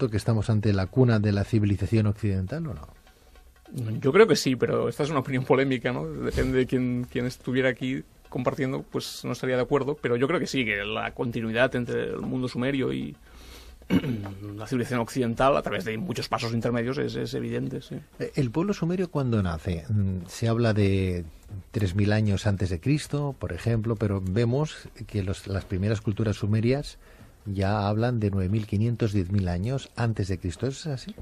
tanto, que estamos ante la cuna de la civilización occidental o no? Yo creo que sí, pero esta es una opinión polémica, ¿no? Depende de quién estuviera aquí compartiendo, pues no estaría de acuerdo, pero yo creo que sí, que la continuidad entre el mundo sumerio y la civilización occidental, a través de muchos pasos intermedios, es evidente, sí. ¿El pueblo sumerio cuándo nace? Se habla de 3.000 años antes de Cristo, por ejemplo, pero vemos que las primeras culturas sumerias ya hablan de 9.500, 10.000 años antes de Cristo. ¿Es así?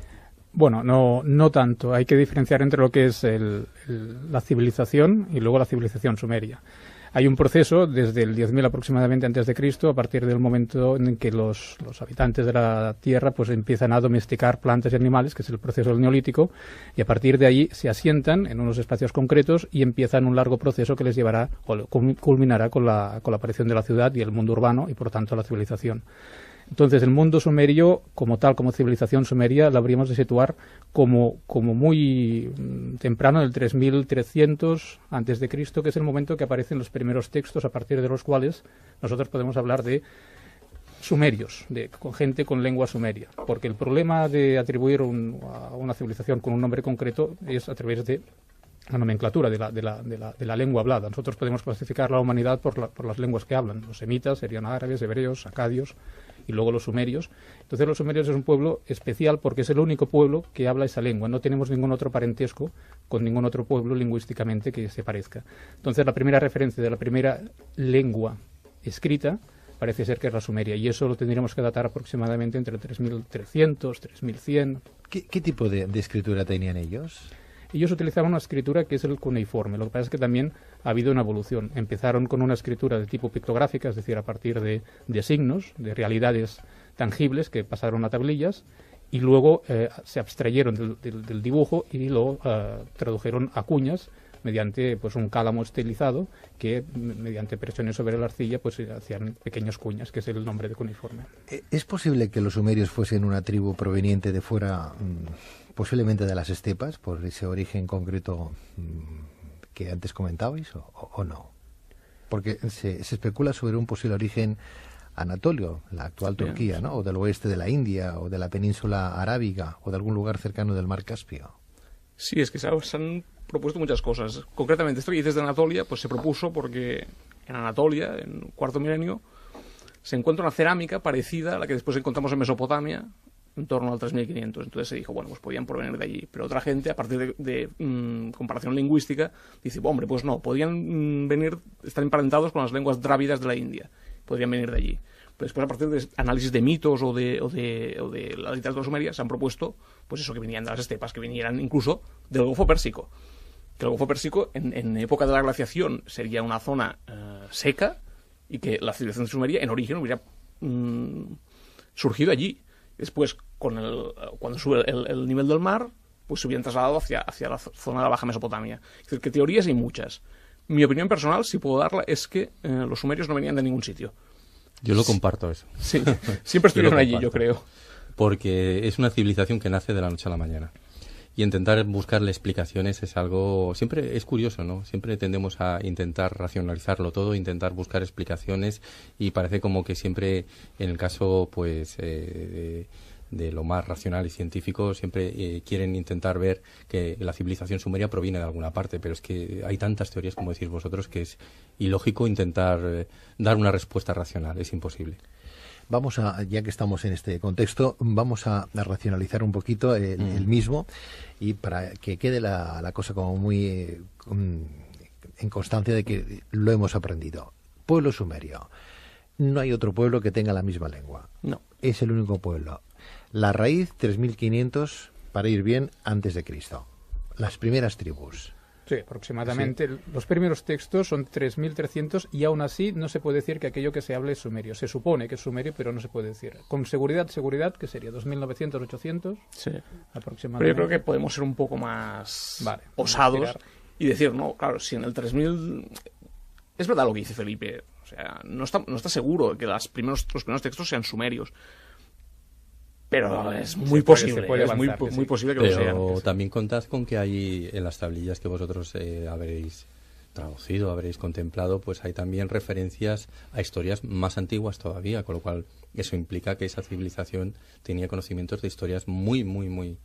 Bueno, no tanto. Hay que diferenciar entre lo que es la civilización y luego la civilización sumeria. Hay un proceso desde el 10.000 aproximadamente antes de Cristo, a partir del momento en que los habitantes de la Tierra pues empiezan a domesticar plantas y animales, que es el proceso del Neolítico, y a partir de ahí se asientan en unos espacios concretos y empiezan un largo proceso que les llevará o culminará con la aparición de la ciudad y el mundo urbano y por tanto la civilización. Entonces, el mundo sumerio, como tal, como civilización sumeria, la habríamos de situar como muy temprano, del 3300 antes de Cristo, que es el momento que aparecen los primeros textos a partir de los cuales nosotros podemos hablar de sumerios, con gente con lengua sumeria. Porque el problema de atribuir a una civilización con un nombre concreto es a través de la nomenclatura de la lengua hablada. Nosotros podemos clasificar la humanidad por las lenguas que hablan. Los semitas serían árabes, hebreos, acadios, y luego los sumerios. Entonces los sumerios es un pueblo especial porque es el único pueblo que habla esa lengua. No tenemos ningún otro parentesco con ningún otro pueblo lingüísticamente que se parezca. Entonces la primera referencia de la primera lengua escrita parece ser que es la sumeria, y eso lo tendríamos que datar aproximadamente entre 3.300, 3.100. ¿Qué tipo de escritura tenían ellos? Ellos utilizaban una escritura que es el cuneiforme. Lo que pasa es que también ha habido una evolución. Empezaron con una escritura de tipo pictográfica, es decir, a partir de signos, de realidades tangibles que pasaron a tablillas, y luego se abstrayeron del dibujo y lo tradujeron a cuñas mediante pues un cálamo estilizado que mediante presiones sobre la arcilla pues hacían pequeñas cuñas, que es el nombre de cuneiforme. ¿Es posible que los sumerios fuesen una tribu proveniente de fuera, posiblemente de las estepas, por ese origen concreto que antes comentabais, o no? Porque se especula sobre un posible origen anatolio, la actual Turquía, ¿no? O del oeste de la India, o de la península arábiga, o de algún lugar cercano del mar Caspio. Sí, es que se han propuesto muchas cosas. Concretamente, esto que dices de Anatolia, pues se propuso porque en Anatolia, en el cuarto milenio, se encuentra una cerámica parecida a la que después encontramos en Mesopotamia, en torno al 3500. Entonces se dijo, bueno, pues podían provenir de allí. Pero otra gente, a partir de comparación lingüística, dice, hombre, pues no, podían estar emparentados con las lenguas drávidas de la India. Podrían venir de allí. Pero después, a partir de análisis de mitos o de la literatura sumeria, se han propuesto, pues eso, que venían de las estepas, que vinieran incluso del Golfo Pérsico. Que el Golfo Pérsico, en época de la glaciación, sería una zona seca, y que la civilización sumeria, en origen, hubiera surgido allí. Después, cuando sube el nivel del mar, pues se hubieran trasladado hacia la zona de la Baja Mesopotamia. Es decir, que teorías hay muchas. Mi opinión personal, si puedo darla, es que los sumerios no venían de ningún sitio. Yo lo comparto eso. Sí, siempre estuvieron allí, yo creo. Porque es una civilización que nace de la noche a la mañana. Y intentar buscarle explicaciones es algo... Siempre es curioso, ¿no? Siempre tendemos a intentar racionalizarlo todo, intentar buscar explicaciones, y parece como que siempre, en el caso, pues... de lo más racional y científico, siempre quieren intentar ver que la civilización sumeria proviene de alguna parte, pero es que hay tantas teorías, como decís vosotros, que es ilógico intentar dar una respuesta racional, es imposible. Vamos ya que estamos en este contexto, vamos a racionalizar un poquito el mismo, y para que quede la cosa como muy en constancia de que lo hemos aprendido. Pueblo sumerio. No hay otro pueblo que tenga la misma lengua. No. Es el único pueblo. La raíz, 3.500, para ir bien, antes de Cristo. Las primeras tribus. Sí, aproximadamente. Sí. Los primeros textos son 3.300, y aún así no se puede decir que aquello que se hable es sumerio. Se supone que es sumerio, pero no se puede decir. Con seguridad, que sería 2.900, 800, sí, aproximadamente. Pero yo creo que podemos ser un poco más osados y decir, no, claro, si en el 3.000... Es verdad lo que dice Felipe. O sea, no está seguro que los primeros textos sean sumerios. Pero es muy posible, muy posible que lo sean. Pero también contad con que hay en las tablillas que vosotros habréis traducido, habréis contemplado, pues hay también referencias a historias más antiguas todavía, con lo cual eso implica que esa civilización tenía conocimientos de historias muy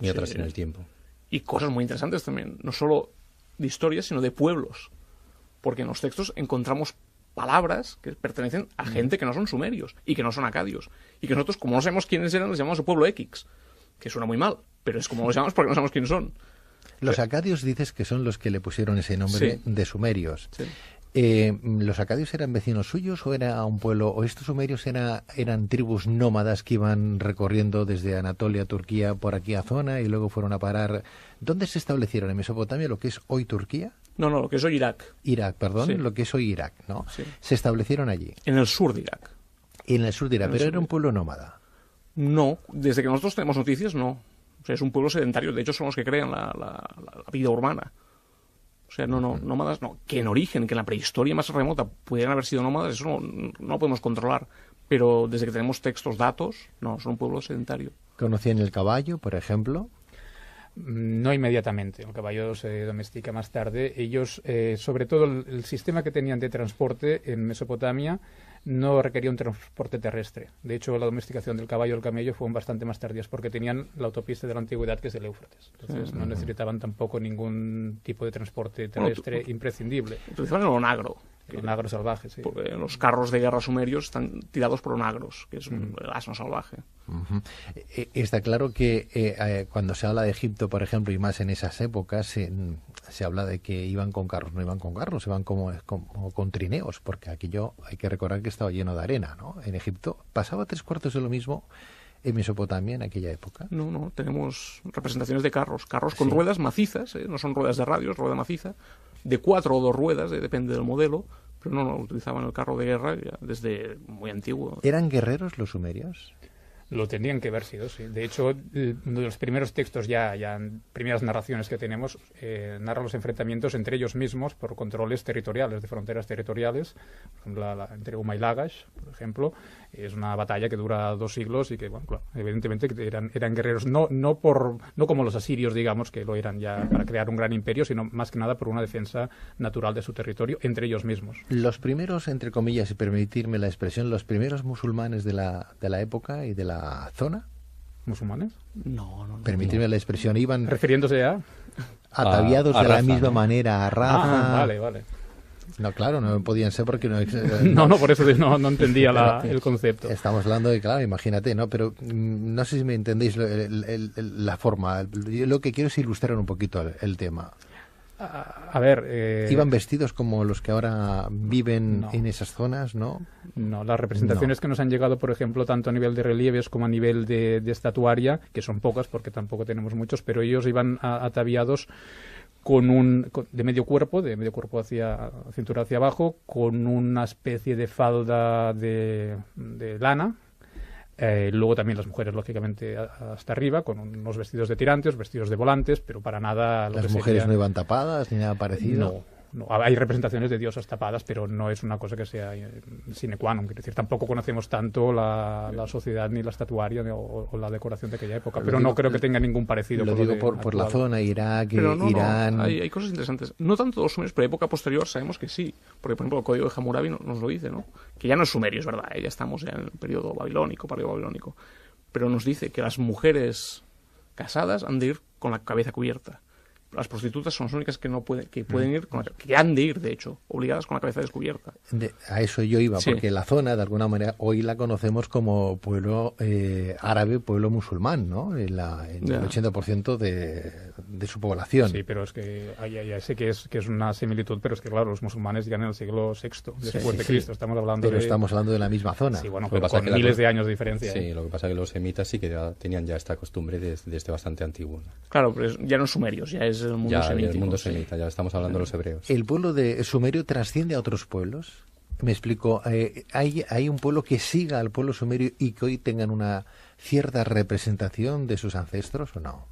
atrás en el tiempo. Y cosas muy interesantes también, no solo de historias, sino de pueblos. Porque en los textos encontramos palabras que pertenecen a gente que no son sumerios y que no son acadios. Y que nosotros, como no sabemos quiénes eran, les llamamos el pueblo X, que suena muy mal, pero es como los llamamos porque no sabemos quiénes son. Los acadios dices que son los que le pusieron ese nombre de sumerios. Sí. ¿Los acadios eran vecinos suyos o era un pueblo, o estos sumerios eran tribus nómadas que iban recorriendo desde Anatolia, Turquía, por aquí a zona y luego fueron a parar? ¿Dónde se establecieron? ¿En Mesopotamia, lo que es hoy Turquía? No, lo que es hoy Irak. Irak, perdón, Sí. Lo que es hoy Irak, ¿no? Sí. Se establecieron allí, En el sur de Irak. en el sur de Irak, pero era un pueblo nómada. No, desde que nosotros tenemos noticias, no. O sea, es un pueblo sedentario. De hecho, son los que crean la vida urbana. O sea, nómadas no. Que en origen, que en la prehistoria más remota pudieran haber sido nómadas, eso no lo podemos controlar. Pero desde que tenemos textos, datos, no, son un pueblo sedentario. ¿Conocían el caballo, por ejemplo? No inmediatamente, el caballo se domestica más tarde. Ellos, sobre todo el sistema que tenían de transporte en Mesopotamia, no requería un transporte terrestre. De hecho, la domesticación del caballo y el camello fueron bastante más tardías porque tenían la autopista de la antigüedad, que es el Éufrates. Entonces, no necesitaban tampoco ningún tipo de transporte terrestre imprescindible. Utilizaban el onagro. Un agro salvaje, sí. Porque los carros de guerra sumerios están tirados por onagros, que es el asno salvaje. Uh-huh. Está claro que cuando se habla de Egipto, por ejemplo, y más en esas épocas, se habla de que iban con carros. No iban con carros, iban como con trineos, porque aquello hay que recordar que estaba lleno de arena, ¿no? En Egipto pasaba 3/4 de lo mismo en Mesopotamia en aquella época. No, tenemos representaciones de carros con ruedas macizas, no son ruedas de radio, es rueda maciza, de 4 o 2 ruedas, depende del modelo, pero no utilizaban el carro de guerra ya desde muy antiguo. ¿Eran guerreros los sumerios? Lo tendrían que haber sido, sí. De hecho, uno de los primeros textos, ya primeras narraciones que tenemos, narra los enfrentamientos entre ellos mismos por controles territoriales, de fronteras territoriales. Por ejemplo, entre Uma y Lagash, por ejemplo, es una batalla que dura 2 siglos y que, bueno, claro, evidentemente eran guerreros, no como los asirios, digamos, que lo eran ya para crear un gran imperio, sino más que nada por una defensa natural de su territorio entre ellos mismos. Los primeros, entre comillas, y permitirme la expresión, los primeros musulmanes de la época y de la zona, ¿Musulmanes? No. permitirme la expresión, iban Refiriéndose a... ataviados a de la raza, misma ¿no? manera, a raza. Vale. No, claro, no podían ser porque no... No, por eso no entendía el concepto. Estamos hablando de, claro, imagínate, ¿no? Pero no sé si me entendéis la forma. Yo lo que quiero es ilustrar un poquito el tema. A ver... ¿Iban vestidos como los que ahora viven No. en esas zonas, no? No, las representaciones que nos han llegado, por ejemplo, tanto a nivel de relieves como a nivel de estatuaria, que son pocas porque tampoco tenemos muchos, pero ellos iban ataviados de medio cuerpo hacia cintura hacia abajo, con una especie de falda de lana. Luego también las mujeres, lógicamente, hasta arriba, con unos vestidos de tirantes, vestidos de volantes, pero para nada... Las mujeres no iban tapadas ni nada parecido. No, hay representaciones de diosas tapadas, pero no es una cosa que sea sine qua non. Quiero decir, tampoco conocemos tanto la sociedad ni la estatuaria o la decoración de aquella época, pero no creo que tenga ningún parecido. Lo digo por la zona, Irak, Pero Irán... hay cosas interesantes. No tanto los sumerios, pero época posterior sabemos que sí. Porque, por ejemplo, el código de Hammurabi nos lo dice, ¿no? Que ya no es sumerio, es verdad, ya estamos ya en el periodo babilónico, paleobabilónico. Pero nos dice que las mujeres casadas han de ir con la cabeza cubierta. Las prostitutas son las únicas que pueden ir, que han de ir, de hecho, obligadas con la cabeza descubierta. A eso yo iba, Sí. porque la zona, de alguna manera, hoy la conocemos como pueblo árabe, pueblo musulmán, ¿no? En el 80% de su población. Sí, pero es que ya sé que es una similitud, pero es que, claro, los musulmanes llegan en el siglo VI después de Cristo. Estamos hablando Pero estamos hablando de la misma zona. Sí, bueno, Lo que pero pasa con es que miles de años de diferencia. Sí, lo que pasa es que los semitas sí que tenían ya esta costumbre desde bastante antiguo, ¿no? Claro, pero ya no es sumerios, ya es el mundo Ya semítico. el mundo sí. semita, ya estamos hablando de los hebreos. ¿El pueblo de Sumerio trasciende a otros pueblos? Me explico. ¿Hay un pueblo que siga al pueblo sumerio y que hoy tengan una cierta representación de sus ancestros o no?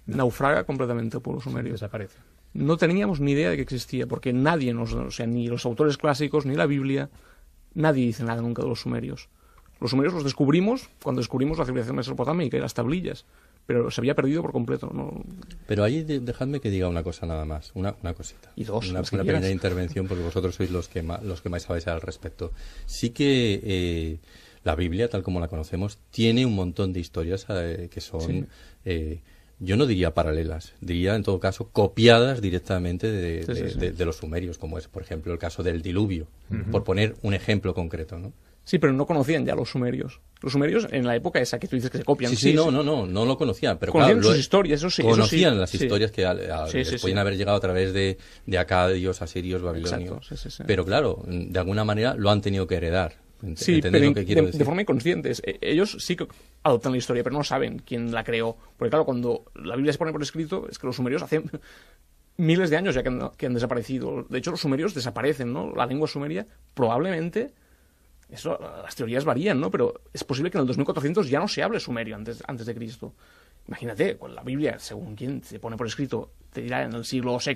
Naufraga completamente el pueblo sumerio. Desaparece. No teníamos ni idea de que existía, porque nadie ni los autores clásicos, ni la Biblia, nadie dice nada nunca de los sumerios. Los sumerios los descubrimos cuando descubrimos la civilización mesopotámica y las tablillas, pero se había perdido por completo, ¿no? Pero ahí dejadme que diga una cosa nada más, una cosita. Y dos, una las que pequeña quieras. intervención, porque vosotros sois los que más sabéis al respecto. Sí que la Biblia, tal como la conocemos, tiene un montón de historias que son, yo no diría paralelas, diría en todo caso copiadas directamente de los sumerios, como es, por ejemplo, el caso del diluvio, por poner un ejemplo concreto, ¿no? Sí, pero no conocían ya los sumerios. Los sumerios, en la época esa que tú dices que se copian. No lo conocían. Pero conocían claro, sus historias, eso sí. Conocían eso sí. las historias que les podían haber llegado a través de acadios, asirios, babilonios. Exacto, sí. Pero claro, de alguna manera lo han tenido que heredar. Sí, ¿Entendéis pero lo que quiero decir? de forma inconsciente. Ellos sí que adoptan la historia, pero no saben quién la creó. Porque claro, cuando la Biblia se pone por escrito, es que los sumerios hacen miles de años ya que han desaparecido. De hecho, los sumerios desaparecen, ¿no? La lengua sumeria probablemente... Eso, las teorías varían, ¿no? Pero es posible que en el 2400 ya no se hable sumerio antes de Cristo. Imagínate, con la Biblia, según quien se pone por escrito, te dirá en el siglo VI,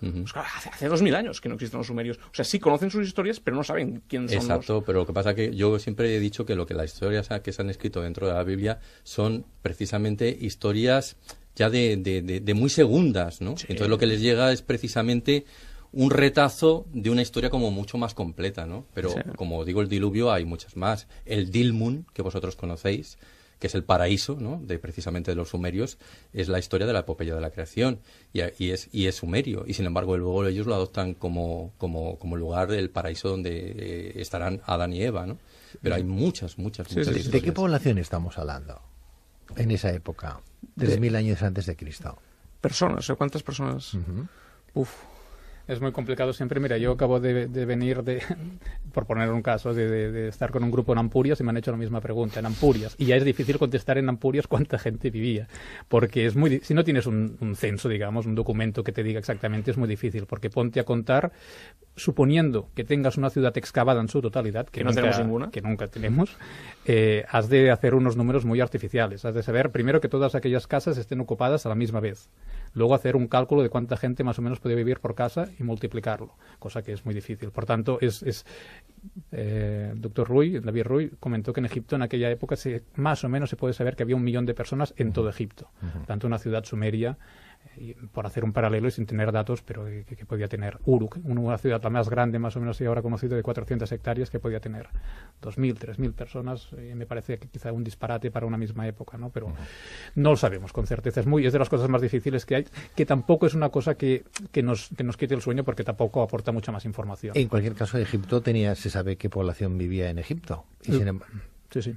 pues claro, hace 2000 años que no existen los sumerios. O sea, sí conocen sus historias, pero no saben quién son. Exacto, pero lo que pasa es que yo siempre he dicho que las historias que se han escrito dentro de la Biblia son precisamente historias ya de muy segundas, ¿no? Sí. Entonces lo que les llega es precisamente un retazo de una historia como mucho más completa, ¿no? Pero como digo, el diluvio hay muchas más. El Dilmun, que vosotros conocéis, que es el paraíso, ¿no? Precisamente de los sumerios, es la historia de la epopeya de la creación y es sumerio. Y sin embargo luego ellos lo adoptan como lugar del paraíso donde estarán Adán y Eva, ¿no? Pero hay muchas historias. ¿De qué población estamos hablando en esa época? 3000 años antes de Cristo. Personas, ¿cuántas personas? Uf. Es muy complicado siempre. Mira, yo acabo de venir por poner un caso, de estar con un grupo en Ampurias y me han hecho la misma pregunta, en Ampurias. Y ya es difícil contestar en Ampurias cuánta gente vivía. Porque si no tienes un censo, digamos, un documento que te diga exactamente, es muy difícil. Porque ponte a contar, suponiendo que tengas una ciudad excavada en su totalidad, que no tenemos ninguna, que nunca tenemos, has de hacer unos números muy artificiales. Has de saber, primero, que todas aquellas casas estén ocupadas a la misma vez. Luego hacer un cálculo de cuánta gente más o menos puede vivir por casa y multiplicarlo, cosa que es muy difícil. Por tanto, doctor David Ruy, comentó que en Egipto en aquella época más o menos se puede saber que había 1 millón de personas en todo Egipto. Tanto una ciudad sumeria, por hacer un paralelo y sin tener datos, pero que podía tener Uruk, una ciudad la más grande más o menos y ahora conocida, de 400 hectáreas, que podía tener 2.000, 3.000 personas. Me parece que quizá un disparate para una misma época, ¿no? Pero no lo sabemos con certeza. Es de las cosas más difíciles que hay, que tampoco es una cosa que nos quite el sueño, porque tampoco aporta mucha más información. En cualquier caso, Egipto se sabe qué población vivía en Egipto. Y Sí.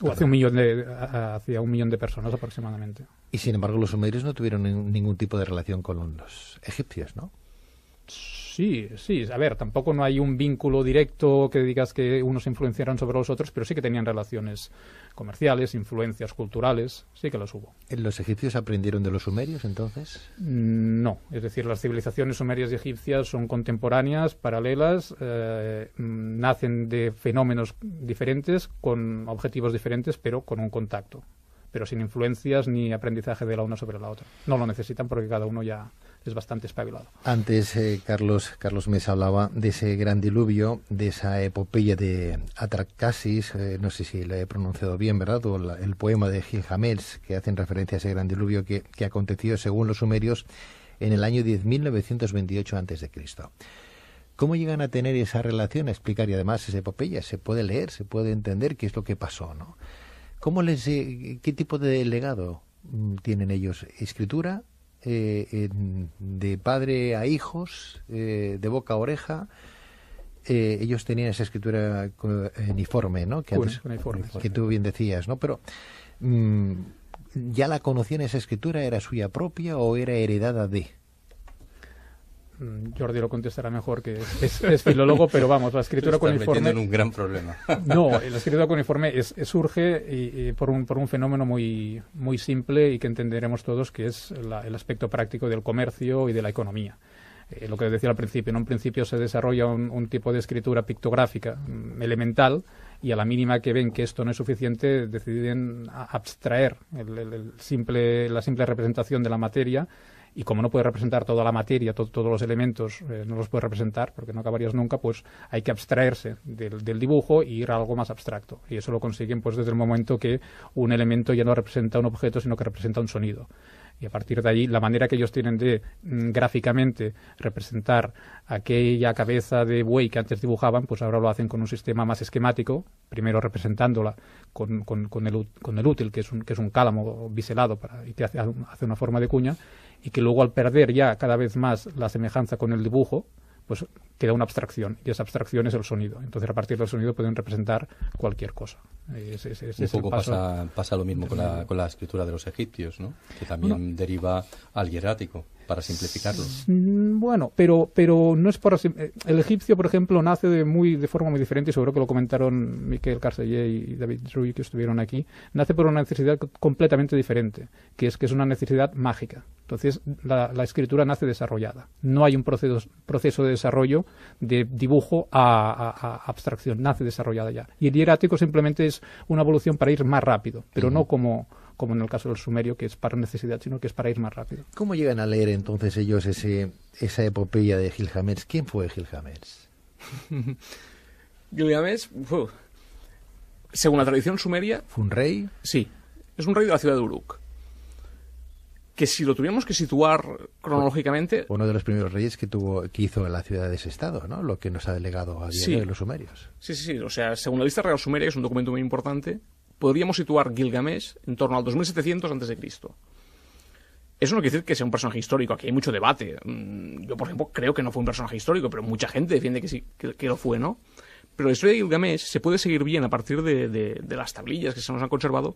O hacia 1 millón de personas aproximadamente. Y sin embargo los sumerios no tuvieron ningún tipo de relación con los egipcios, ¿no? Sí. A ver, tampoco no hay un vínculo directo que digas que unos influenciaron sobre los otros, pero sí que tenían relaciones comerciales, influencias culturales, sí que las hubo. ¿Los egipcios aprendieron de los sumerios entonces? No, es decir, las civilizaciones sumerias y egipcias son contemporáneas, paralelas, nacen de fenómenos diferentes, con objetivos diferentes, pero con un contacto, pero sin influencias ni aprendizaje de la una sobre la otra. No lo necesitan porque cada uno ya es bastante espabilado. Antes Carlos Mesa hablaba de ese gran diluvio, de esa epopeya de Atracasis, no sé si lo he pronunciado bien, ¿verdad? O el poema de Gilgamesh, que hacen referencia a ese gran diluvio que aconteció, según los sumerios, en el año 10.928 a.C. ¿Cómo llegan a tener esa relación, a explicar? Y además esa epopeya se puede leer, se puede entender qué es lo que pasó, ¿no? ¿Qué tipo de legado tienen ellos? ¿Escritura? De padre a hijos, de boca a oreja. Ellos tenían esa escritura uniforme, ¿no? Que tú bien decías, ¿no? Pero ¿ya la conocían esa escritura? ¿Era suya propia o era heredada de? Jordi lo contestará mejor, que es filólogo, pero vamos, la escritura cuneiforme... metiendo en un gran problema. No, la escritura cuneiforme surge por un fenómeno muy, muy simple y que entenderemos todos, que es el aspecto práctico del comercio y de la economía. Lo que decía al principio, en un principio se desarrolla un tipo de escritura pictográfica elemental, y a la mínima que ven que esto no es suficiente deciden abstraer la simple representación de la materia y como no puedes representar toda la materia, todos los elementos, no los puedes representar porque no acabarías nunca, pues hay que abstraerse del dibujo y ir a algo más abstracto. Y eso lo consiguen pues desde el momento que un elemento ya no representa un objeto, sino que representa un sonido. Y a partir de ahí, la manera que ellos tienen de gráficamente representar aquella cabeza de buey que antes dibujaban, pues ahora lo hacen con un sistema más esquemático, primero representándola con el útil, que es un cálamo biselado y que hace una forma de cuña, y que luego al perder ya cada vez más la semejanza con el dibujo, pues queda una abstracción, y esa abstracción es el sonido. Entonces, a partir del sonido pueden representar cualquier cosa. Un poco pasa lo mismo con la escritura de los egipcios, ¿no? Que también deriva al hierático, para simplificarlo. Bueno, pero no es por así. El egipcio, por ejemplo, nace de forma muy diferente, y seguro que lo comentaron Miquel Carceller y David Ruy, que estuvieron aquí. Nace por una necesidad completamente diferente, que es una necesidad mágica. Entonces, la escritura nace desarrollada. No hay un proceso de desarrollo de dibujo a abstracción, nace desarrollada ya. Y el hierático simplemente es una evolución para ir más rápido, pero no como en el caso del sumerio, que es para necesidad, sino que es para ir más rápido. ¿Cómo llegan a leer entonces ellos esa epopeya de Gilgamesh? ¿Quién fue Gilgamesh? Gilgamesh, según la tradición sumeria... ¿Fue un rey? Sí, es un rey de la ciudad de Uruk. Que si lo tuviéramos que situar cronológicamente... Uno de los primeros reyes que hizo en la ciudad de ese estado, ¿no? Lo que nos ha delegado a día de hoy los sumerios. Sí. O sea, según la lista real sumeria, que es un documento muy importante, podríamos situar Gilgamesh en torno al 2700 a.C. Eso no quiere decir que sea un personaje histórico. Aquí hay mucho debate. Yo, por ejemplo, creo que no fue un personaje histórico, pero mucha gente defiende que sí, que lo fue, ¿no? Pero la historia de Gilgamesh se puede seguir bien a partir de las tablillas que se nos han conservado.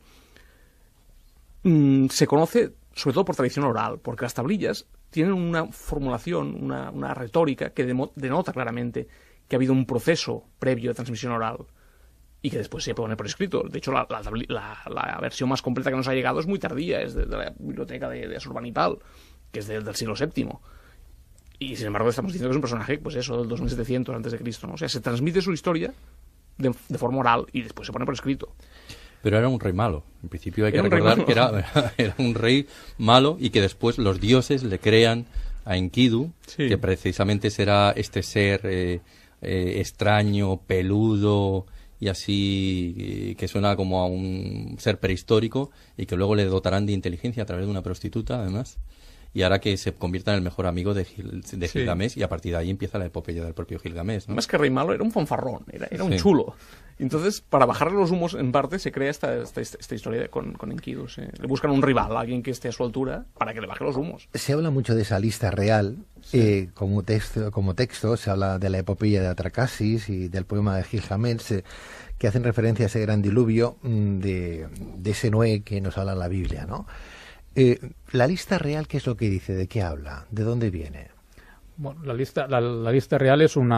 Se conoce sobre todo por tradición oral, porque las tablillas tienen una formulación, una retórica que denota claramente que ha habido un proceso previo de transmisión oral y que después se pone por escrito. De hecho, la versión más completa que nos ha llegado es muy tardía, es de la biblioteca de Asurbanipal, que es del siglo VII. Y sin embargo estamos diciendo que es un personaje, pues eso, del 2700 a.C., ¿no? O sea, se transmite su historia de forma oral y después se pone por escrito. Pero era un rey malo. En principio hay que recordar que era un rey malo y que después los dioses le crean a Enkidu, que precisamente será este ser extraño, peludo y así, que suena como a un ser prehistórico, y que luego le dotarán de inteligencia a través de una prostituta, además, y hará que se convierta en el mejor amigo de Gilgamesh, y a partir de ahí empieza la epopeya del propio Gilgamesh, ¿no? Más que rey malo, era un fanfarrón, era un chulo. Entonces, para bajarle los humos, en parte, se crea esta historia con Enkidu. Le buscan un rival, alguien que esté a su altura, para que le baje los humos. Se habla mucho de esa lista real. Como texto, se habla de la epopeya de Atracasis y del poema de Gilgamesh, que hacen referencia a ese gran diluvio de ese Noé que nos habla en la Biblia, ¿no? La lista real, ¿qué es lo que dice? ¿De qué habla? ¿De dónde viene? Bueno, la lista real es un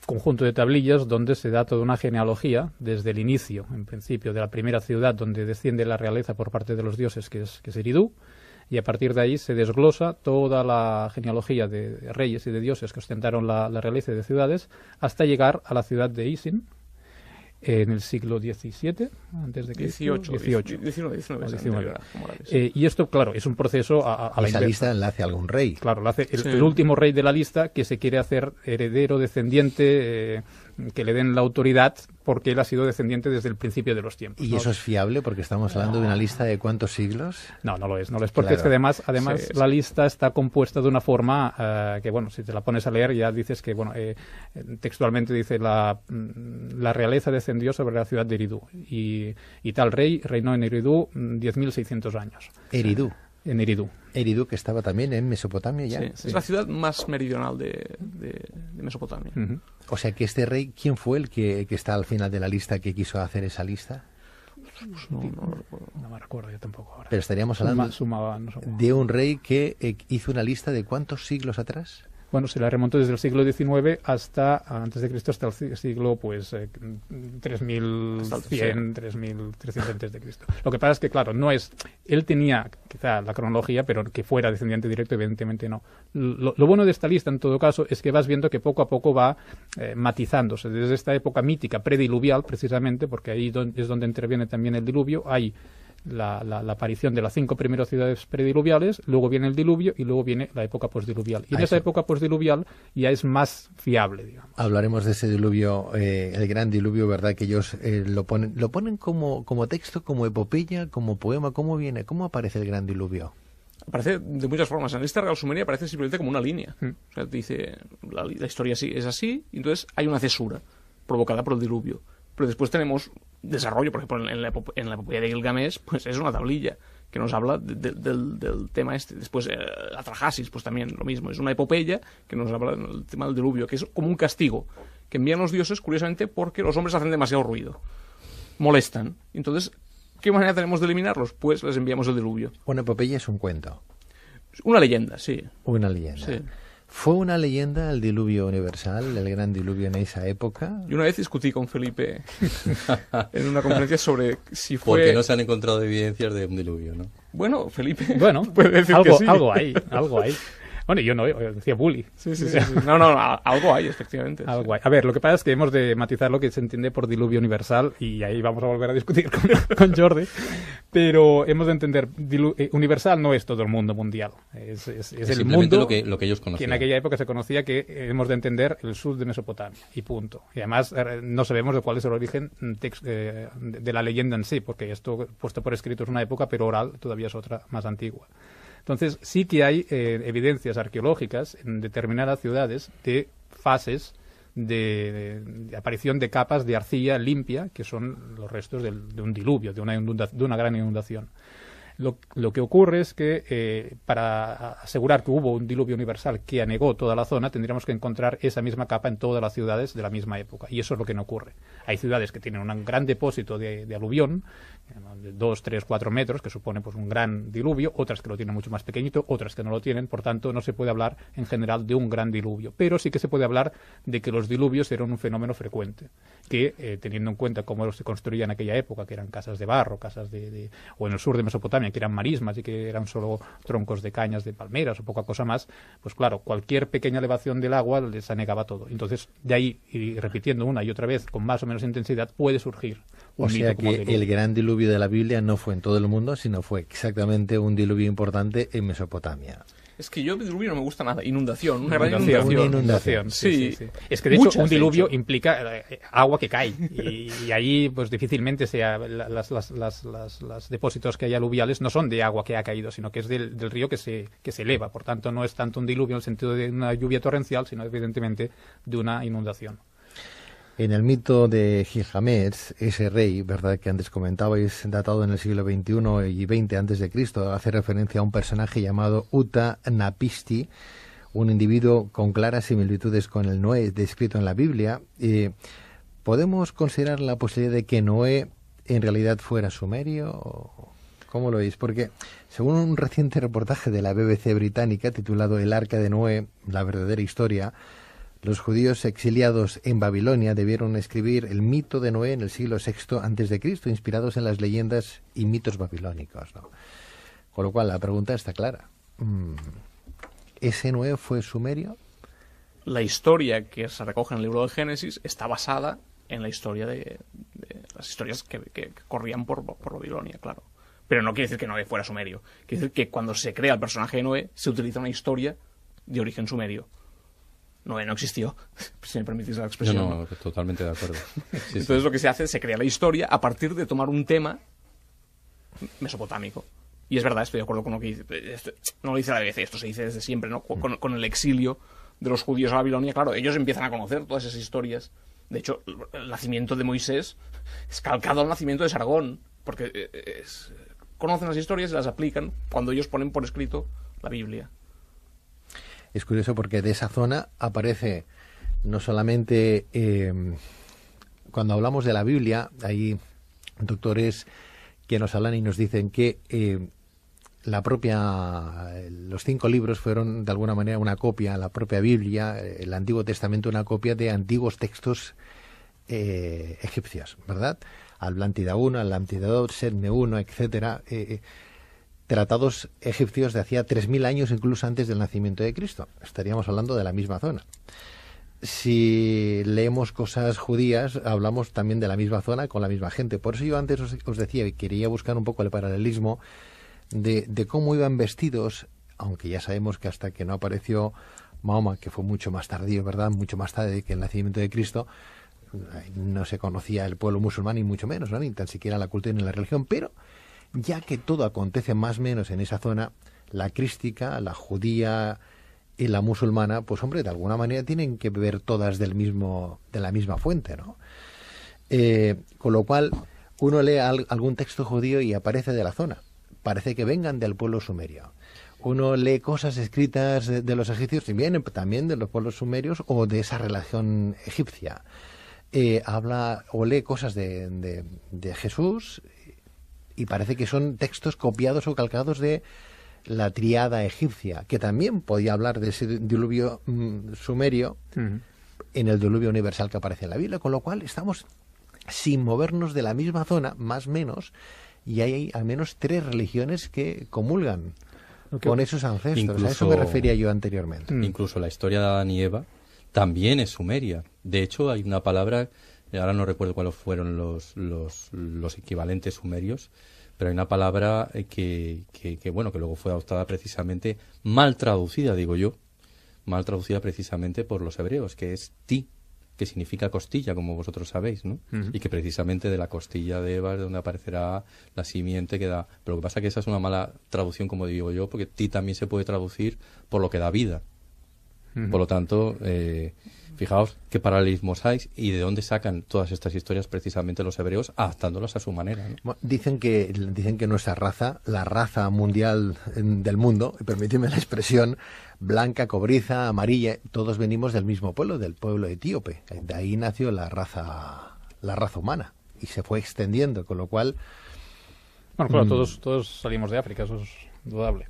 conjunto de tablillas donde se da toda una genealogía desde el inicio, en principio, de la primera ciudad donde desciende la realeza por parte de los dioses, que es Eridu, y a partir de ahí se desglosa toda la genealogía de reyes y de dioses que ostentaron la realeza de ciudades hasta llegar a la ciudad de Isin, en el siglo XVII, antes de Cristo. 19. Y esto, claro, es un proceso a la inversa. Esa lista la hace algún rey. Claro, la hace el último rey de la lista, que se quiere hacer heredero, descendiente, que le den la autoridad, porque él ha sido descendiente desde el principio de los tiempos. ¿Y eso es fiable? Porque estamos hablando de una lista de ¿cuántos siglos? No lo es, porque es que además la lista está compuesta de una forma que, bueno, si te la pones a leer ya dices que, bueno, textualmente dice la realeza descendió sobre la ciudad de Eridu y tal rey reinó en Eridu 10.600 años. Eridu. En Eridu. Eridu, que estaba también en Mesopotamia ya. Sí. Es la ciudad más meridional de Mesopotamia. Uh-huh. O sea que este rey, ¿quién fue el que está al final de la lista, que quiso hacer esa lista? Pues no recuerdo. No me recuerdo yo tampoco ahora. Pero estaríamos hablando de un rey que hizo una lista de ¿cuántos siglos atrás? Bueno, se la remontó desde el siglo XIX hasta, antes de Cristo, hasta el siglo, pues, 3100, 3300 antes de Cristo. Lo que pasa es que, claro, no es... Él tenía, quizá, la cronología, pero que fuera descendiente directo, evidentemente no. Lo bueno de esta lista, en todo caso, es que vas viendo que poco a poco va matizándose. Desde esta época mítica, prediluvial, precisamente, porque ahí es donde interviene también el diluvio, hay la aparición de las 5 primeras ciudades prediluviales, luego viene el diluvio y luego viene la época postdiluvial. Y en esa época postdiluvial ya es más fiable, digamos. Hablaremos de ese diluvio, el gran diluvio, ¿verdad? Que ellos lo ponen como texto, como epopeya, como poema. ¿Cómo viene? ¿Cómo aparece el gran diluvio? Aparece de muchas formas. En la lista Real Sumeria aparece simplemente como una línea. O sea, dice, la historia es así, y entonces hay una cesura provocada por el diluvio. Pero después tenemos desarrollo, por ejemplo, en la epopeya de Gilgamesh, pues es una tablilla que nos habla del tema este. Después, Atrahasis, pues también lo mismo. Es una epopeya que nos habla del tema del diluvio, que es como un castigo que envían los dioses, curiosamente, porque los hombres hacen demasiado ruido. Molestan. Entonces, ¿qué manera tenemos de eliminarlos? Pues les enviamos el diluvio. Una epopeya es un cuento. Una leyenda, sí. Una leyenda. Sí. ¿Fue una leyenda el diluvio universal, el gran diluvio en esa época? Y una vez discutí con Felipe en una conferencia sobre si fue... Porque no se han encontrado evidencias de un diluvio, ¿no? Bueno, Felipe... Bueno, puede decir algo, que sí. algo hay. Bueno, yo no, decía bully. Sí. No, algo hay, efectivamente. Algo hay. A ver, lo que pasa es que hemos de matizar lo que se entiende por diluvio universal, y ahí vamos a volver a discutir con Jordi, pero hemos de entender, universal no es todo el mundo mundial, es el mundo lo que ellos conocían. Que en aquella época se conocía, que hemos de entender el sur de Mesopotamia, y punto. Y además no sabemos de cuál es el origen de la leyenda en sí, porque esto puesto por escrito es una época, pero oral todavía es otra más antigua. Entonces, sí que hay evidencias arqueológicas en determinadas ciudades de fases de aparición de capas de arcilla limpia, que son los restos de un diluvio, de una gran inundación. Lo que ocurre es que para asegurar que hubo un diluvio universal que anegó toda la zona, tendríamos que encontrar esa misma capa en todas las ciudades de la misma época. Y eso es lo que no ocurre. Hay ciudades que tienen un gran depósito de aluvión, de 2, 3, 4 metros, que supone pues un gran diluvio, otras que lo tienen mucho más pequeñito, otras que no lo tienen. Por tanto, no se puede hablar en general de un gran diluvio. Pero sí que se puede hablar de que los diluvios eran un fenómeno frecuente, que teniendo en cuenta cómo se construía en aquella época, que eran casas de barro, o en el sur de Mesopotamia, que eran marismas y que eran solo troncos de cañas de palmeras o poca cosa más, pues claro, cualquier pequeña elevación del agua les anegaba todo. Entonces, de ahí, y repitiendo una y otra vez con más o menos intensidad, puede surgir un mito. O sea que el gran diluvio de la Biblia no fue en todo el mundo, sino fue exactamente un diluvio importante en Mesopotamia. Es que yo de diluvio no me gusta nada. Inundación, una gran inundación. Una inundación. Sí. Es que de hecho un diluvio implica agua que cae, y ahí pues difícilmente sea los depósitos que hay aluviales no son de agua que ha caído, sino que es del río que se eleva. Por tanto, no es tanto un diluvio en el sentido de una lluvia torrencial, sino evidentemente de una inundación. En el mito de Gilgamesh, ese rey, ¿verdad?, que antes comentabais, datado en el siglo XXI y XX antes de Cristo, hace referencia a un personaje llamado Uta-Napisti, un individuo con claras similitudes con el Noé descrito en la Biblia. ¿Podemos considerar la posibilidad de que Noé en realidad fuera sumerio? ¿Cómo lo veis? Porque según un reciente reportaje de la BBC británica titulado El Arca de Noé, la verdadera historia, los judíos exiliados en Babilonia debieron escribir el mito de Noé en el siglo VI a.C., inspirados en las leyendas y mitos babilónicos, ¿no? Con lo cual, la pregunta está clara. ¿Ese Noé fue sumerio? La historia que se recoge en el libro de Génesis está basada en la historia de las historias que corrían por Babilonia, claro. Pero no quiere decir que Noé fuera sumerio. Quiere decir que cuando se crea el personaje de Noé, se utiliza una historia de origen sumerio. Noé no existió, si me permitís la expresión. No, totalmente de acuerdo. Sí, Entonces lo que se hace es se crea la historia a partir de tomar un tema mesopotámico. Y es verdad, estoy de acuerdo con lo que dice. No lo dice la BBC, esto se dice desde siempre, ¿no? Con el exilio de los judíos a Babilonia, claro, ellos empiezan a conocer todas esas historias. De hecho, el nacimiento de Moisés es calcado al nacimiento de Sargón, porque conocen las historias y las aplican cuando ellos ponen por escrito la Biblia. Es curioso porque de esa zona aparece no solamente cuando hablamos de la Biblia, hay doctores que nos hablan y nos dicen que los 5 libros fueron de alguna manera una copia, la propia Biblia, el Antiguo Testamento, una copia de antiguos textos egipcios, ¿verdad? Atlántida 1, Atlántida 2, Setne 1, etcétera. Tratados egipcios de hacía 3.000 años, incluso antes del nacimiento de Cristo. Estaríamos hablando de la misma zona. si leemos cosas judías, hablamos también de la misma zona con la misma gente. Por eso yo antes os decía, y quería buscar un poco el paralelismo de cómo iban vestidos, aunque ya sabemos que hasta que no apareció Mahoma, que fue mucho más tardío, ¿verdad? Mucho más tarde que el nacimiento de Cristo, no se conocía el pueblo musulmán, ni mucho menos, ¿no? Ni tan siquiera la cultura ni la religión, pero ya que todo acontece más o menos en esa zona, la crística, la judía y la musulmana, pues hombre, de alguna manera tienen que beber todas de la misma fuente, ¿no? Con lo cual, uno lee algún texto judío y aparece de la zona. Parece que vengan del pueblo sumerio. Uno lee cosas escritas de los egipcios y vienen también de los pueblos sumerios o de esa relación egipcia. Habla o lee cosas de Jesús y parece que son textos copiados o calcados de la tríada egipcia, que también podía hablar de ese diluvio sumerio en el diluvio universal que aparece en la Biblia, con lo cual estamos sin movernos de la misma zona, más o menos, y hay al menos 3 religiones que comulgan con esos ancestros. Incluso, a eso me refería yo anteriormente. Incluso la historia de Adán y Eva también es sumeria. De hecho, hay una palabra, ahora no recuerdo cuáles fueron los equivalentes sumerios, pero hay una palabra que luego fue adoptada precisamente, mal traducida, digo yo, mal traducida precisamente por los hebreos, que es ti, que significa costilla, como vosotros sabéis, ¿no? Y que precisamente de la costilla de Eva es donde aparecerá la simiente que da. Pero lo que pasa es que esa es una mala traducción, como digo yo, porque ti también se puede traducir por lo que da vida. Por lo tanto, fijaos qué paralelismos hay y de dónde sacan todas estas historias precisamente los hebreos, adaptándolas a su manera, ¿no? Bueno, dicen que nuestra raza, la raza mundial del mundo, permíteme la expresión, blanca, cobriza, amarilla, todos venimos del mismo pueblo, del pueblo etíope. De ahí nació la raza humana y se fue extendiendo, con lo cual... Bueno, claro, todos salimos de África, eso es indudable.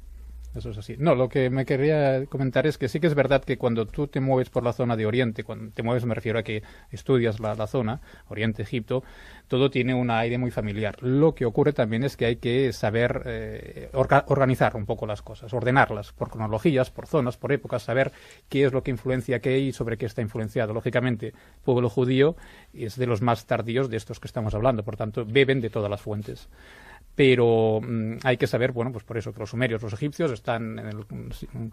Eso es así. No, lo que me quería comentar es que sí que es verdad que cuando tú te mueves por la zona de Oriente, cuando te mueves me refiero a que estudias la zona, Oriente, Egipto, todo tiene un aire muy familiar. Lo que ocurre también es que hay que saber organizar un poco las cosas, ordenarlas por cronologías, por zonas, por épocas, saber qué es lo que influencia qué y sobre qué está influenciado. Lógicamente, el pueblo judío es de los más tardíos de estos que estamos hablando, por tanto, beben de todas las fuentes. Pero hay que saber, bueno, pues por eso que los sumerios, los egipcios están en el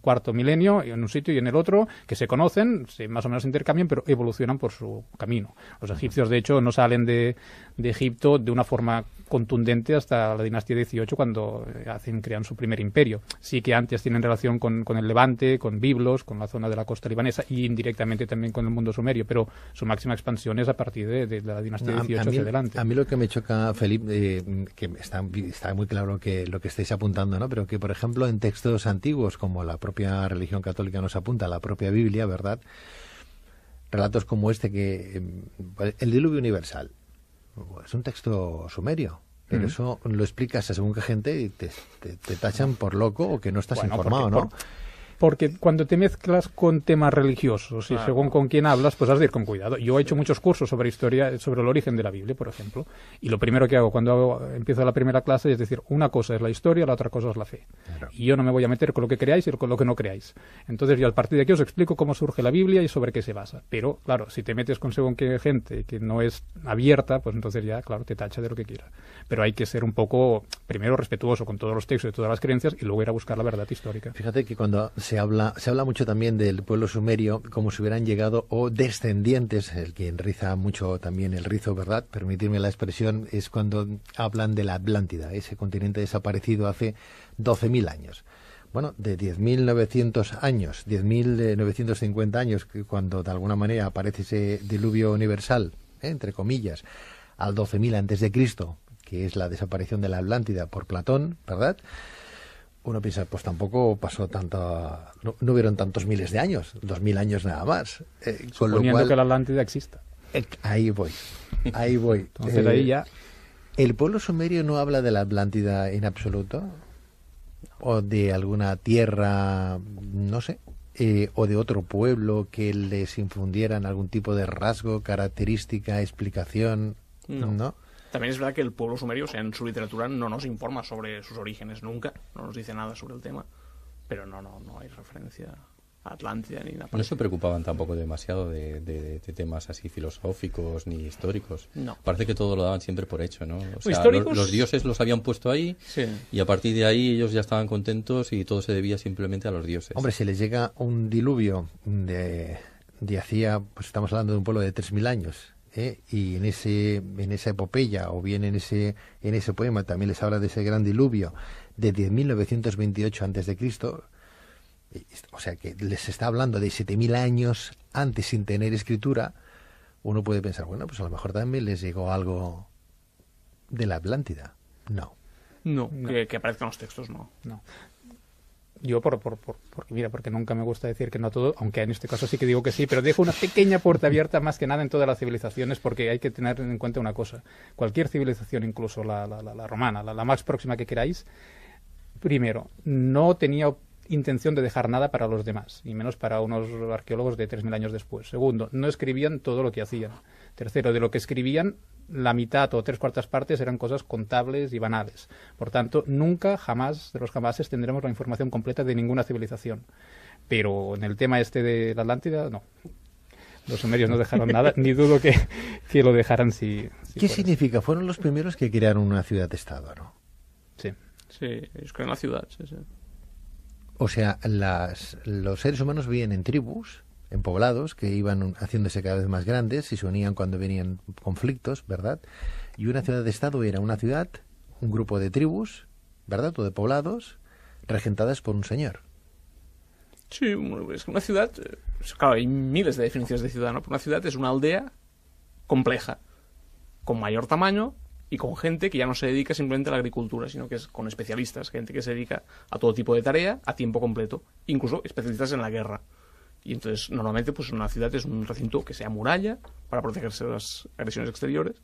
cuarto milenio, en un sitio y en el otro, que se conocen, se más o menos intercambian, pero evolucionan por su camino. Los egipcios, de hecho, no salen de Egipto de una forma contundente hasta la dinastía 18, cuando crean su primer imperio. Sí que antes tienen relación con el Levante, con Biblos, con la zona de la costa libanesa y indirectamente también con el mundo sumerio, pero su máxima expansión es a partir de la dinastía 18 hacia adelante. A mí lo que me choca, Felipe, que está muy claro que lo que estáis apuntando, ¿no? Pero que, por ejemplo, en textos antiguos, como la propia religión católica nos apunta, la propia Biblia, ¿verdad? Relatos como este, que el diluvio universal es un texto sumerio, pero eso lo explicas a según qué gente y te tachan por loco o que no estás informado, ¿no? Porque cuando te mezclas con temas religiosos y según con quién hablas, pues has de ir con cuidado. Yo he hecho muchos cursos sobre historia, sobre el origen de la Biblia, por ejemplo, y lo primero que hago cuando empiezo la primera clase es decir, una cosa es la historia, la otra cosa es la fe. Claro. Y yo no me voy a meter con lo que creáis y con lo que no creáis. Entonces yo a partir de aquí os explico cómo surge la Biblia y sobre qué se basa. Pero, claro, si te metes con según qué gente que no es abierta, pues entonces ya, claro, te tacha de lo que quiera. Pero hay que ser un poco, primero, respetuoso con todos los textos y todas las creencias y luego ir a buscar la verdad histórica. Fíjate que cuando se habla mucho también del pueblo sumerio como si hubieran llegado o descendientes, el que enriza mucho también el rizo, ¿verdad? Permitirme la expresión, es cuando hablan de la Atlántida, ese continente desaparecido hace 12.000 años. Bueno, de 10.900 años, 10.950 años, cuando de alguna manera aparece ese diluvio universal, entre comillas, al 12.000 antes de Cristo, que es la desaparición de la Atlántida por Platón, ¿verdad? Uno piensa, pues tampoco pasó no hubieron tantos miles de años, 2.000 años nada más. Suponiendo lo cual, que la Atlántida exista. Ahí voy. Entonces ahí ya... ¿El pueblo sumerio no habla de la Atlántida en absoluto? ¿O de alguna tierra, no sé, o de otro pueblo que les infundieran algún tipo de rasgo, característica, explicación? ¿No? También es verdad que el pueblo sumerio, o sea, en su literatura no nos informa sobre sus orígenes nunca, no nos dice nada sobre el tema, pero no hay referencia. Atlántida ni nada. No se preocupaban tampoco demasiado de temas así filosóficos ni históricos. No. Parece que todo lo daban siempre por hecho, ¿no? O sea, históricos... los dioses los habían puesto ahí y a partir de ahí ellos ya estaban contentos y todo se debía simplemente a los dioses. Hombre, si les llega un diluvio de hacía, pues estamos hablando de un pueblo de 3.000 años, y en esa epopeya o bien en ese poema también les habla de ese gran diluvio de 10.928 antes de Cristo. O sea que les está hablando de 7.000 años antes sin tener escritura. Uno puede pensar, bueno, pues a lo mejor también les llegó algo de la Atlántida. No. Que aparezcan los textos, no. Yo, porque nunca me gusta decir que no todo, aunque en este caso sí que digo que sí, pero dejo una pequeña puerta abierta más que nada en todas las civilizaciones, porque hay que tener en cuenta una cosa. Cualquier civilización, incluso la romana, la más próxima que queráis, primero, no tenía intención de dejar nada para los demás, y menos para unos arqueólogos de 3.000 años después. Segundo, no escribían todo lo que hacían. Tercero, de lo que escribían, la mitad o 3/4 partes eran cosas contables y banales. Por tanto, nunca, jamás, de los jamases, tendremos la información completa de ninguna civilización. Pero en el tema este de la Atlántida, no. Los sumerios no dejaron nada, ni dudo que lo dejaran si ¿Qué significa? Fueron los primeros que crearon una ciudad-estado, ¿no? Sí. Sí, ellos crean la ciudad, sí. O sea, los seres humanos vivían en tribus, en poblados, que iban haciéndose cada vez más grandes y se unían cuando venían conflictos, ¿verdad? Y una ciudad-estado era una ciudad, un grupo de tribus, ¿verdad? O de poblados, regentadas por un señor. Sí, es que una ciudad... Claro, hay miles de definiciones de ciudad, ¿no? Pero una ciudad es una aldea compleja, con mayor tamaño y con gente que ya no se dedica simplemente a la agricultura, sino que es con especialistas, gente que se dedica a todo tipo de tarea a tiempo completo, incluso especialistas en la guerra. Y entonces, normalmente, pues una ciudad es un recinto que sea muralla para protegerse de las agresiones exteriores.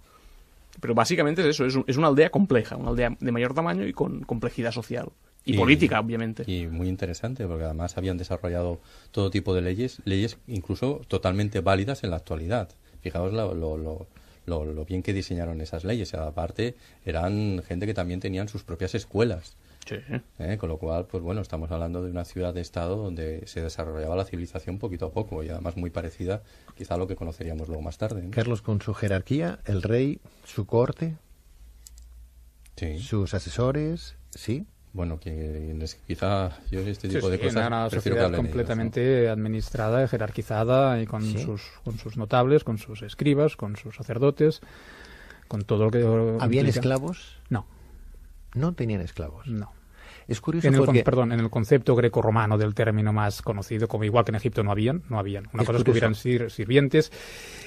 Pero básicamente es eso, es una aldea compleja, una aldea de mayor tamaño y con complejidad social. Y política, obviamente. Y muy interesante, porque además habían desarrollado todo tipo de leyes incluso totalmente válidas en la actualidad. Fijaos lo bien que diseñaron esas leyes. Y aparte, eran gente que también tenían sus propias escuelas. Sí. Con lo cual, pues bueno, estamos hablando de una ciudad de estado donde se desarrollaba la civilización poquito a poco y además muy parecida quizá a lo que conoceríamos luego más tarde, ¿no? Carlos, con su jerarquía, el rey, su corte, sí, sus asesores, ¿sí? Bueno, quizá yo este tipo de cosas una prefiero sociedad que hablen completamente ellos, ¿no? Administrada, jerarquizada y con sus notables, con sus escribas, con sus sacerdotes, con todo lo que ¿Habían implica. esclavos? No. No tenían esclavos. No. Es curioso en el concepto grecorromano del término más conocido, como igual que en Egipto no habían. Una cosa es que hubieran sirvientes.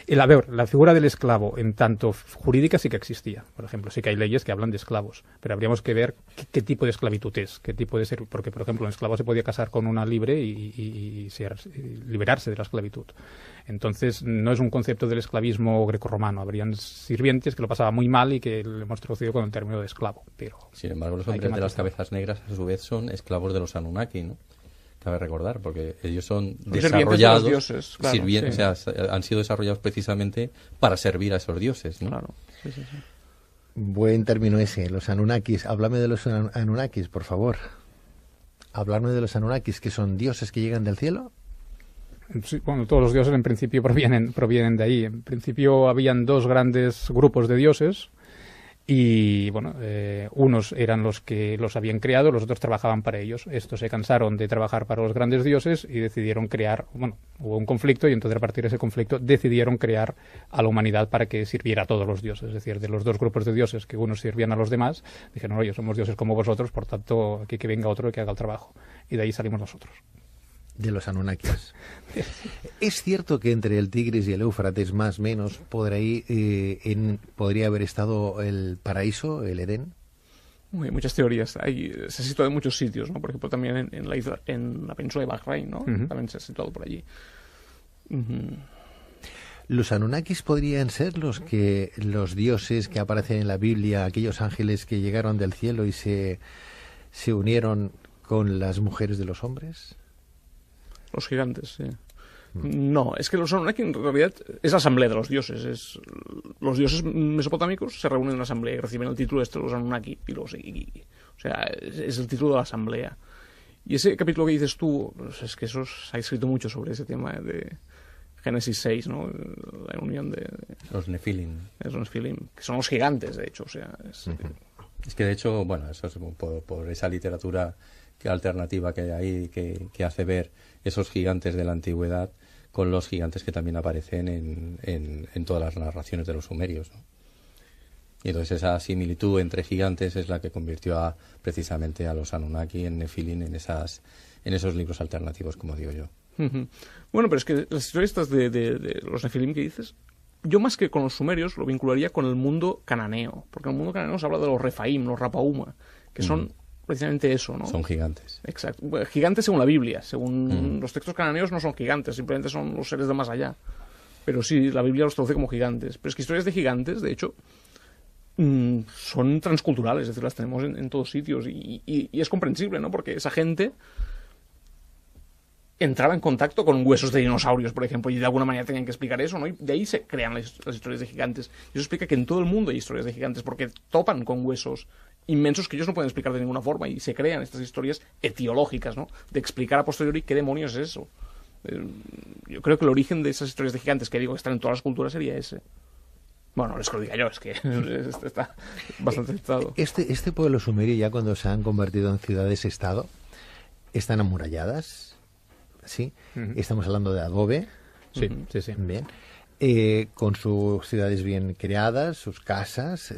La figura del esclavo, en tanto jurídica, sí que existía. Por ejemplo, sí que hay leyes que hablan de esclavos, pero habríamos que ver qué tipo de esclavitud es, qué tipo de ser, porque, por ejemplo, un esclavo se podía casar con una libre y liberarse de la esclavitud. Entonces, no es un concepto del esclavismo grecorromano. Habrían sirvientes que lo pasaban muy mal y que lo hemos traducido con el término de esclavo. Pero sin embargo, los hombres de las cabezas negras, a su vez, son esclavos de los Anunnaki, ¿no? Cabe recordar, porque ellos son desarrollados, de los dioses, claro, o sea, han sido desarrollados precisamente para servir a esos dioses, ¿no? Claro, sí. Buen término ese, los Anunnakis. Háblame de los Anunnakis, por favor. Hablarme de los Anunnakis, que son dioses que llegan del cielo. Sí, bueno, todos los dioses en principio provienen de ahí. En principio habían dos grandes grupos de dioses y, bueno, unos eran los que los habían creado, los otros trabajaban para ellos. Estos se cansaron de trabajar para los grandes dioses y decidieron hubo un conflicto y entonces a partir de ese conflicto decidieron crear a la humanidad para que sirviera a todos los dioses. Es decir, de los dos grupos de dioses que unos servían a los demás, dijeron, oye, somos dioses como vosotros, por tanto, aquí que venga otro y que haga el trabajo. Y de ahí salimos nosotros. De los Anunnakis. ¿Es cierto que entre el Tigris y el Éufrates, más o menos, podría haber estado el paraíso, el Edén? Hay muchas teorías. Se ha situado en muchos sitios, ¿no? Por ejemplo, también en la península de Bahrein, ¿no? Uh-huh. También se ha situado por allí. ¿Los Anunnakis podrían ser los dioses que aparecen en la Biblia, aquellos ángeles que llegaron del cielo y se unieron con las mujeres de los hombres? Los gigantes, sí. No, es que los Anunnaki en realidad es la asamblea de los dioses. Los dioses mesopotámicos se reúnen en la asamblea y reciben el título de los Anunnaki. O sea, es el título de la asamblea. Y ese capítulo que dices tú, pues es que se ha escrito mucho sobre ese tema de Génesis 6, ¿no? La unión de Los Nefilim. los Nefilim, que son los gigantes, de hecho, o sea... Es que de hecho, bueno, eso es por esa literatura alternativa que hay ahí, que hace ver esos gigantes de la antigüedad con los gigantes que también aparecen en todas las narraciones de los sumerios, ¿no? Y entonces esa similitud entre gigantes es la que convirtió precisamente a los Anunnaki en Nefilim en esos libros alternativos, como digo yo. Bueno, pero es que las historias estas de los Nefilim que dices, yo más que con los sumerios lo vincularía con el mundo cananeo, porque en el mundo cananeo se habla de los Refaim, los Rapauma, que son precisamente eso, ¿no? Son gigantes. Exacto. Bueno, gigantes según la Biblia, según los textos cananeos no son gigantes, simplemente son los seres de más allá. Pero sí, la Biblia los traduce como gigantes. Pero es que historias de gigantes, de hecho, son transculturales, es decir, las tenemos en todos sitios y es comprensible, ¿no? Porque esa gente entraba en contacto con huesos de dinosaurios, por ejemplo, y de alguna manera tenían que explicar eso, ¿no? Y de ahí se crean las historias de gigantes. Y eso explica que en todo el mundo hay historias de gigantes, porque topan con huesos inmensos que ellos no pueden explicar de ninguna forma, y se crean estas historias etiológicas, ¿no? De explicar a posteriori qué demonios es eso. Yo creo que el origen de esas historias de gigantes, que digo que están en todas las culturas, sería ese. Bueno, no es que lo diga yo, es que está bastante aceptado. Este pueblo sumerio, ya cuando se han convertido en ciudades-estado, están amuralladas, ¿sí? Estamos hablando de adobe. Sí, sí, sí. Bien. Con sus ciudades bien creadas, sus casas.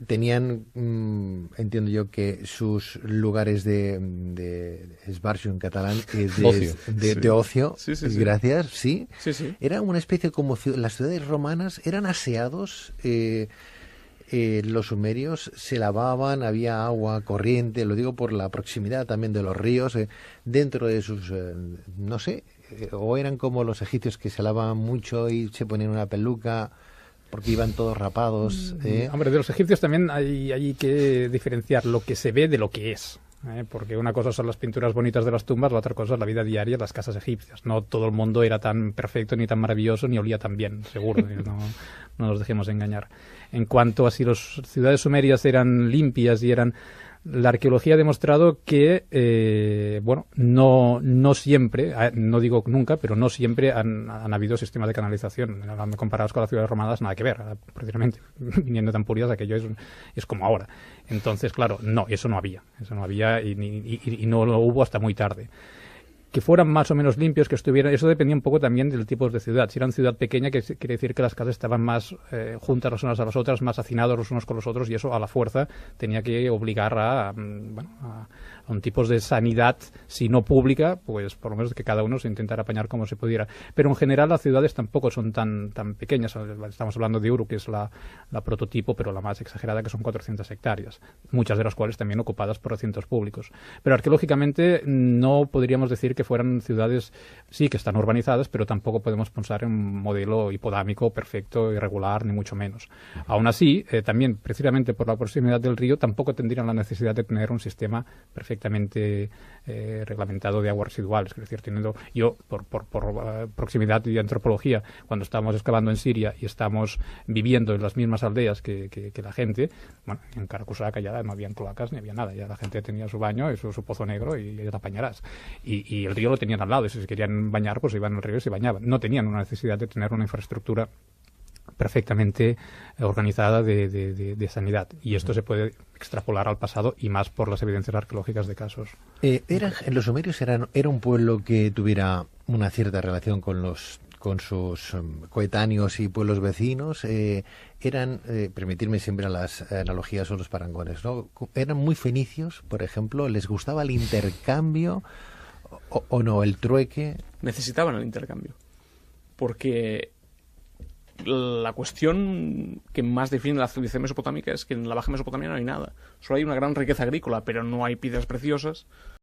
Tenían, entiendo yo, que sus lugares de esbarjo en catalán, de ocio, Sí. gracias, sí. Sí. Era una especie como las ciudades romanas, eran aseados, los sumerios se lavaban, había agua corriente, lo digo por la proximidad también de los ríos, dentro de sus, no sé, o eran como los egipcios que se lavaban mucho y se ponían una peluca porque iban todos rapados. Hombre, de los egipcios también hay que diferenciar lo que se ve de lo que es. Porque una cosa son las pinturas bonitas de las tumbas, la otra cosa es la vida diaria de las casas egipcias. No todo el mundo era tan perfecto, ni tan maravilloso, ni olía tan bien, seguro. No nos dejemos engañar. En cuanto a si las ciudades sumerias eran limpias y eran... La arqueología ha demostrado que, no siempre, no digo nunca, pero no siempre han habido sistemas de canalización. Comparados con las ciudades romanas, nada que ver. Precisamente, viniendo tan purias, aquello es como ahora. Entonces, claro, no, eso no había y no lo hubo hasta muy tarde. Que fueran más o menos limpios, que estuvieran... Eso dependía un poco también del tipo de ciudad. Si era una ciudad pequeña, que quiere decir que las casas estaban más juntas las unas a las otras, más hacinados los unos con los otros, y eso a la fuerza tenía que obligar a un tipo de sanidad, si no pública, pues por lo menos que cada uno se intentara apañar como se pudiera. Pero en general las ciudades tampoco son tan pequeñas. Estamos hablando de Uru, que es la prototipo, pero la más exagerada, que son 400 hectáreas, muchas de las cuales también ocupadas por recintos públicos. Pero arqueológicamente no podríamos decir que fueran ciudades, sí que están urbanizadas, pero tampoco podemos pensar en un modelo hipodámico perfecto, irregular, ni mucho menos. Aún así, también precisamente por la proximidad del río, tampoco tendrían la necesidad de tener un sistema perfectamente reglamentado de aguas residuales. Es decir, teniendo yo, por proximidad y antropología, cuando estamos excavando en Siria y estamos viviendo en las mismas aldeas que la gente, bueno, en Karakusaka ya no habían cloacas ni había nada, ya la gente tenía su baño y su pozo negro y ya te apañarás. Y el río lo tenían al lado, y si se querían bañar, pues iban al río y se bañaban. No tenían una necesidad de tener una infraestructura perfectamente organizada de sanidad. Y esto se puede extrapolar al pasado y más por las evidencias arqueológicas de casos. Los sumerios era un pueblo que tuviera una cierta relación con sus coetáneos y pueblos vecinos. Permitirme siempre las analogías o los parangones, ¿no? Eran muy fenicios, por ejemplo, les gustaba el intercambio o no, el trueque. Necesitaban el intercambio, porque la cuestión que más define la civilización mesopotámica es que en la Baja Mesopotamia no hay nada. Solo hay una gran riqueza agrícola, pero no hay piedras preciosas,